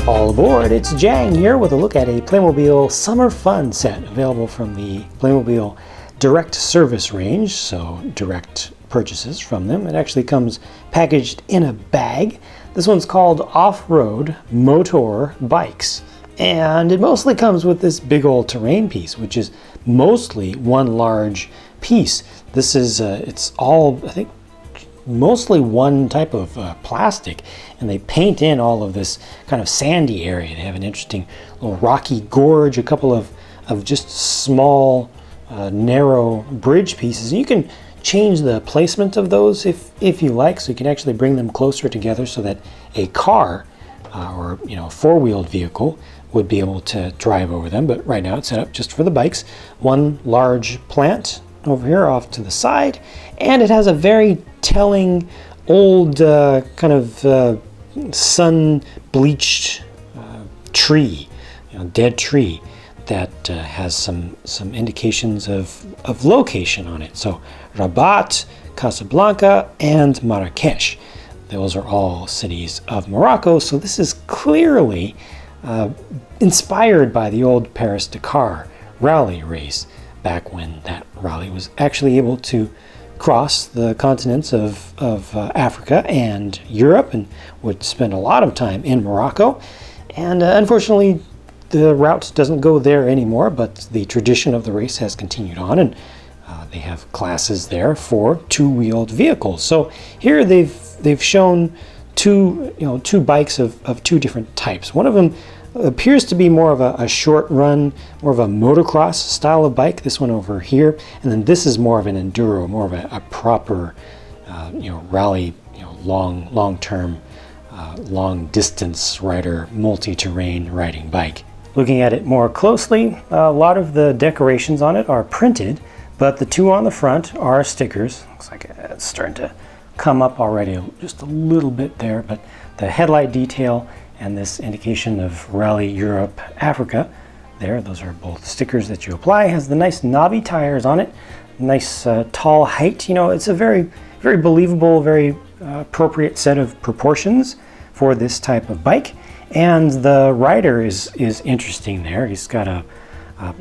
All aboard, it's Jang here with a look at a Playmobil Summer Fun set available from the Playmobil Direct Service range, so direct purchases from them. It actually comes packaged in a bag. This one's called Off Road Motor-Bikes, and it mostly comes with this big old terrain piece, which is mostly one large piece. This is, it's all, I think, mostly one type of plastic, and they paint in all of this kind of sandy area. They have an interesting little rocky gorge, a couple of just small narrow bridge pieces, and you can change the placement of those if you like, so you can actually bring them closer together so that a car or a four-wheeled vehicle would be able to drive over them. But right now it's set up just for the bikes. One large plant over here off to the side, and it has a very telling old kind of sun bleached tree, dead tree that has some indications of location on it. So Rabat, Casablanca, and Marrakesh, those are all cities of Morocco. So this is clearly inspired by the old Paris-Dakar rally race, back when that rally was actually able to cross the continents of Africa and Europe, and would spend a lot of time in Morocco. And unfortunately, the route doesn't go there anymore, but the tradition of the race has continued on, and they have classes there for two-wheeled vehicles. So here they've shown two bikes of two different types. One of them appears to be more of a short run, more of a motocross style of bike, this one over here, and then this is more of an enduro, more of a proper rally, long-term, long distance rider, multi-terrain riding bike. Looking at it more closely, a lot of the decorations on it are printed, but the two on the front are stickers. Looks like it's starting to come up already just a little bit there, but the headlight detail and this indication of Rally Europe Africa there, those are both stickers that you apply. It has the nice knobby tires on it, nice tall height. It's a very, very believable, very appropriate set of proportions for this type of bike. And the rider is interesting there. He's got a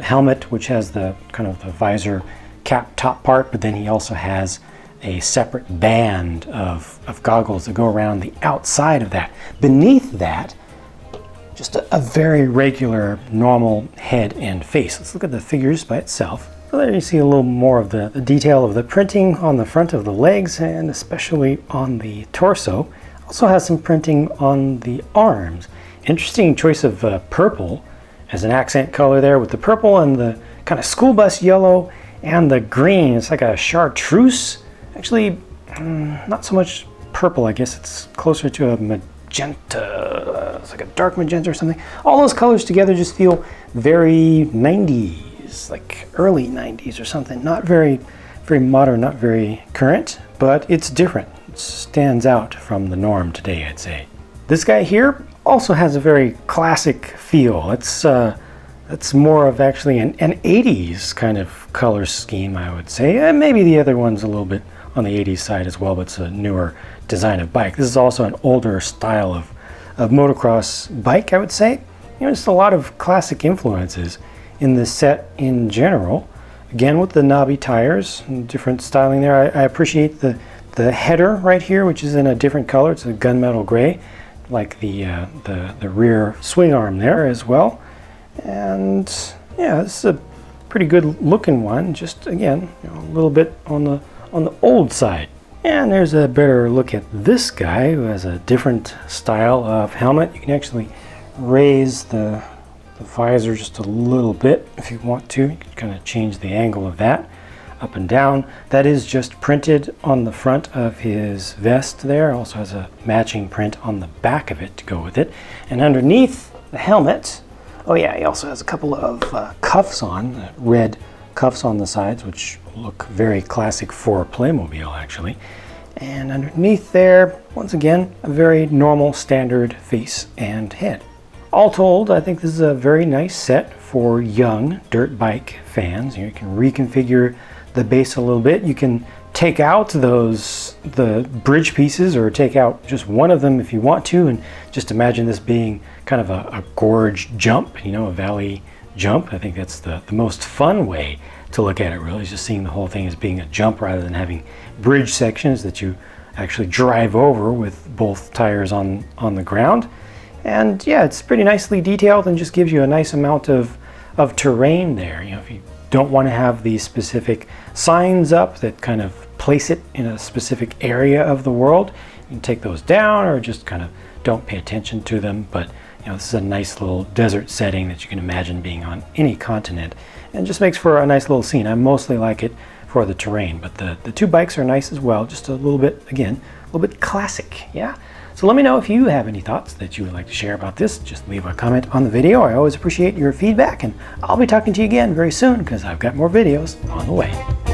helmet which has the kind of the visor cap top part, but then he also has a separate band of goggles that go around the outside of that. Beneath that, just a very regular, normal head and face. Let's look at the figures by itself. So there you see a little more of the detail of the printing on the front of the legs, and especially on the torso. Also has some printing on the arms. Interesting choice of purple as an accent color there, with the purple and the kind of school bus yellow and the green. It's like a chartreuse. Actually, not so much purple. I guess it's closer to a magenta. It's like a dark magenta or something. All those colors together just feel very 90s, like early 90s or something. Not very, very modern, not very current, but it's different. It stands out from the norm today, I'd say. This guy here also has a very classic feel. It's more of actually an 80s kind of color scheme, I would say. And maybe the other one's a little bit on the 80s side as well, but it's a newer design of bike. This is also an older style of motocross bike, I would say. Just a lot of classic influences in this set in general. Again, with the knobby tires and different styling there. I appreciate the header right here, which is in a different color. It's a gunmetal gray, like the rear swing arm there as well. And yeah, this is a pretty good looking one. Just again, a little bit on the old side. And there's a better look at this guy, who has a different style of helmet. You can actually raise the visor just a little bit if you want to. You can kind of change the angle of that up and down. That is just printed on the front of his vest there. Also has a matching print on the back of it to go with it. And underneath the helmet, oh yeah, he also has a couple of cuffs on, red cuffs on the sides, which look very classic for Playmobil actually. And underneath there, once again, a very normal standard face and head. All told, I think this is a very nice set for young dirt bike fans. You can reconfigure the base a little bit. You can take out the bridge pieces, or take out just one of them if you want to, and just imagine this being kind of a gorge jump, you know, a valley jump. I think that's the most fun way to look at it, really, is just seeing the whole thing as being a jump rather than having bridge sections that you actually drive over with both tires on the ground. And yeah, it's pretty nicely detailed and just gives you a nice amount of terrain there. You know, if you don't want to have these specific signs up that kind of place it in a specific area of the world, you can take those down or just kind of don't pay attention to them. But you know, this is a nice little desert setting that you can imagine being on any continent, and just makes for a nice little scene. I mostly like it for the terrain, but the two bikes are nice as well, just a little bit, again, a little bit classic, yeah? So let me know if you have any thoughts that you would like to share about this. Just leave a comment on the video. I always appreciate your feedback, and I'll be talking to you again very soon because I've got more videos on the way.